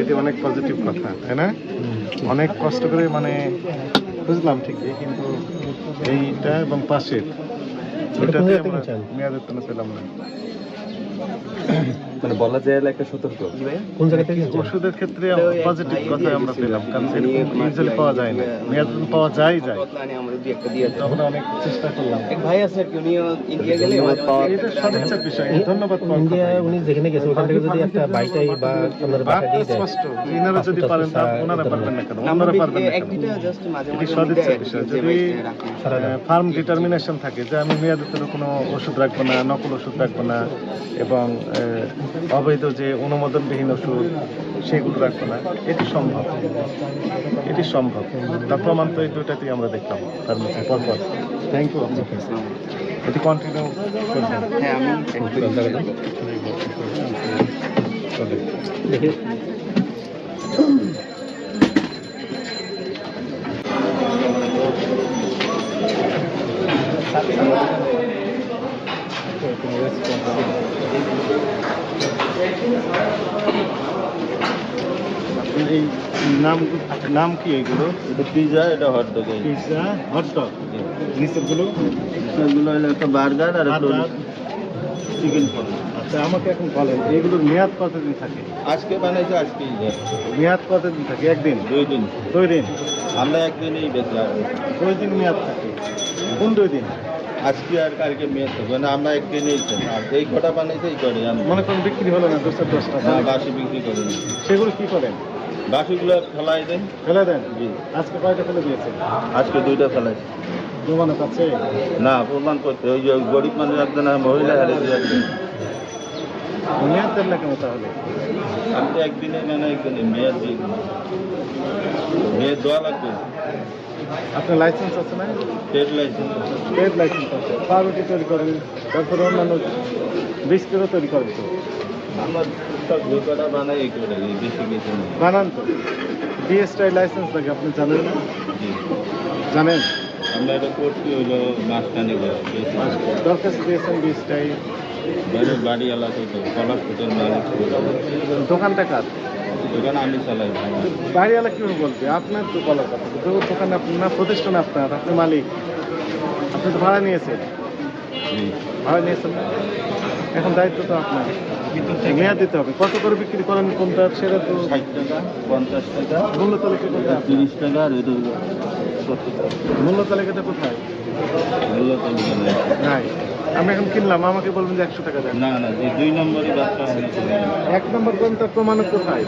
এটি অনেক পজিটিভ কথা, তাই না? অনেক কষ্ট করে মানে বুঝলাম ঠিকই, কিন্তু এইটা এবং পাশের দুটাতে আমরা মেয়াদের জন্য পেলাম না। মানে বলা যায় একটা সতর্ক কোন জায়গা থেকে ওষুধের ক্ষেত্রে পজিটিভ কথা আমরা পেলাম, কারণ এরকম ইউজুয়ালি পাওয়া যায় না। মেয়াদ পাওয়া যায় তো আমরা অনেক চেষ্টা করলাম। এক ভাই আছে আর কি, উনিও ইন্ডিয়া গেলে এটা সদিচ্ছার বিষয়, ধন্যবাদ। ইন্ডিয়া উনি যেখানে গেছে ওখান থেকে যদি একটা বাইটাই বা আপনার বাসা দিয়ে দেয়, স্পষ্ট ইনারা যদি পারেন তা ওনারা পারবেন না কেন? ওনারা পারবেন না এক কেন? দুইটা জাস্ট মাঝে এটি মাঝে সদিচ্ছার বিষয়। যদি ফার্ম ডিটারমিনেশন থাকে যে আমি মেয়াদের জন্য কোনো ওষুধ রাখবো না, নকল ওষুধ রাখবো না, এবং অবৈধ যে অনুমোদনবিহীন ওষুধ সেগুলো রাখবো না, এটি সম্ভব, এটি সম্ভব। তার প্রমাণ তো এই দুটাতেই আমরা দেখলাম তার মধ্যে পরপর। থ্যাংক ইউ আপনাকে। এটি কন্টিনিউ করবেন। হ্যাঁ আমি দেখি এই নাম কি এইগুলো? এটা পিজা, এটা হটডগ। Pizza, hot dog. নিচেরগুলো এগুলো হলো একটা বার্গার আর একটা চিকেন ফল। আচ্ছা, আমাকে এখন বলেন এইগুলোর মেয়াদ কতদিন থাকে? আজকে বানাইছে, আজকেই মেয়াদ কতদিন থাকে? একদিন, 2 দিন। 2 দিন? আমরা একদিনই বেচলাম। 2 দিন মেয়াদ থাকে। কোন 2 দিন? আজকে আর কালকে মেয়ে থাকবে না, আমরা একদিনই আর এই কটা বানাইছে এই করে মনে করেন বিক্রি হলো না 10টা, বাসি বিক্রি করি না। সেগুলো কি করেন? বাসিগুলো ফেলাই দেন। ফেলে দেন? জি। আজকে কয়টা ফেলে দিয়েছে? আজকে 2টা ফেলাইছে। প্রমাণ আছে? না, প্রমাণ করতে ওই যে গরিব মানুষ একজন মহিলা হারে দিয়ে মেয়াদ দেন না কেন তাহলে? আমি তো একদিনে মানে একদিনে মেয়াদ দিই, মেয়াদ দেওয়া লাগবে। আপনার লাইসেন্স আছে না? Trade licence. ট্রেড লাইসেন্স আছে, পাউরুটি তৈরি করেন, তারপরে অন্যান্য বিস্কুটও তৈরি করেন তো? আমার সব যে কটা বানাই এই করে বেশি বেশি নেই। বানান তো? বিএসটাই লাইসেন্স লাগে, আপনি জানেন না? জি জানেন? আমরা এটা করছি হইলো মাঝখানে দরখাস্ত দিয়েছেন বিএসটাই? বাড়ি এলাকায় তো কলার ফুটের মালিক। দোকানটা কার? দোকান আমি চালাই। বাড়িওয়ালা কীভাবে বলবে? আপনার তো বলার কথা, দোকান আপনার, প্রতিষ্ঠান আপনার, আপনি মালিক, আপনি তো ভাড়া নিয়েছেন। ভাড়া নিয়েছেন না? এখন দায়িত্ব তো আপনার, মেয়াদ দিতে হবে। কত করে বিক্রি করেন কোনটা সেটা তো? 60 টাকা, 50 টাকা, মূল্য তালিকা কোথায়? 30 টাকা আর এটা 70 টাকা। মূল্য তালিকাটা কোথায়? মূল্য তালিকা নেই। নাই। আমি এখন কিনলাম, আমাকে বলবেন যে 100 টাকা দেন। না না, যে 2 নম্বরই ব্যবসা হয়েছে। 1 নম্বর করেন, তার প্রমাণ কোথায়?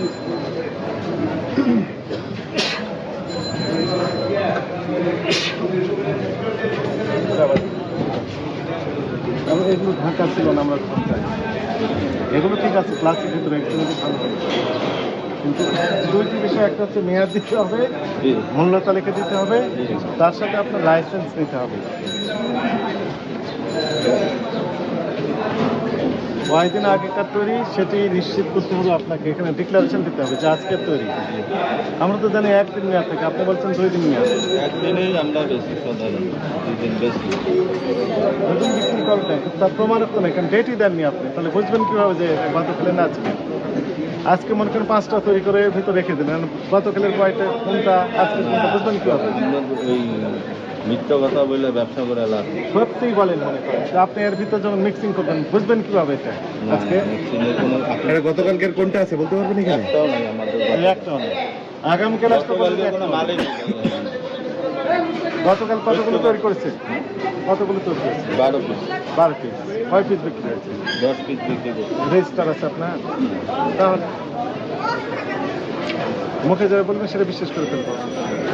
এগুলো ঢাকা ছিল না, আমরা এগুলো ঠিক আছে প্লাস্টিক ভিতরে একটু ভালো হবে, কিন্তু 2টি বিষয়, একটা হচ্ছে মেয়াদ দিতে হবে, মূল্য তালিকা দিতে হবে, তার সাথে আপনার লাইসেন্স নিতে হবে। কয়েকদিন আগেকার তৈরি সেটি নিশ্চিত করতে হবে আপনাকে, এখানে ডিক্লারেশন দিতে হবে যে আজকের তৈরি। আমরা তো জানি 1 দিন মেয়াদ থাকে, আপনি বলছেন 2 দিন মেয়াদ। একদিনেই আমরা বেশি সাধারণ 2 দিন বেশি। নতুন বিক্রি করবেন, তার প্রমাণ তো নেই, কারণ ডেটই দেননি আপনি, তাহলে বুঝবেন কীভাবে যে গতকালের না আজকে? আজকে মনে করেন 5টা তৈরি করে ভিতরে রেখে দিলেন, গতকালের কয়টা কোনটা আজকে কোনটা বুঝবেন কীভাবে? ওই মিথ্যা কথা বলে ব্যবসা করে লাভ। সত্যিই বলেন মনে করেন যে আপনি এর ভিতরে যখন মিক্সিং করবেন বুঝবেন কীভাবে এটা? আজকে গতকালকের কোনটা আছে বলতে পারবেন এখানে? একটাও নেই আমাদের। একটাও নেই। আগামীকাল আসতে পারবেন? গতকাল কতগুলো তৈরি করেছে? কতগুলো তৈরি করেছে? 12 পিস। 12 পিস। কয় পিস বিক্রি হয়েছে? 10 পিস বিক্রি করছি। রেজিস্টার আছে আপনার? তাহলে মুখে যাবে বলবেন সেটা বিশ্বাস করে ফেলবো,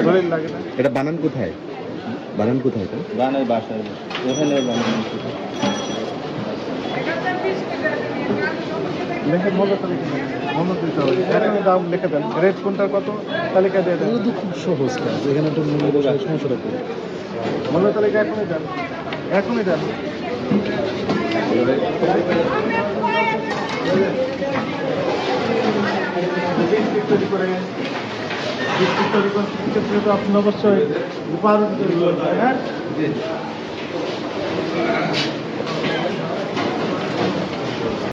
দলিল লাগে না। এটা বানান কোথায়? বানান কোথায় এটা? বানাই বাসায়, ওখানে বানাই। লেখেন মূল্য তালিকা, মূল্য দিতে হবে, এখানে দাম লিখে দেন, রেট কোনটার কত তালিকা দিয়ে দেন। তো খুব সহজ কাজ, এখানে তো সমস্যাটা করি। মূল্য তালিকা এখনই দেন, এখনই দেন। তৈরি করে বিস্কুট তৈরি করতে ক্ষেত্রে তো আপনি অবশ্যই পাউরুটি তৈরি করবেন, হ্যাঁ?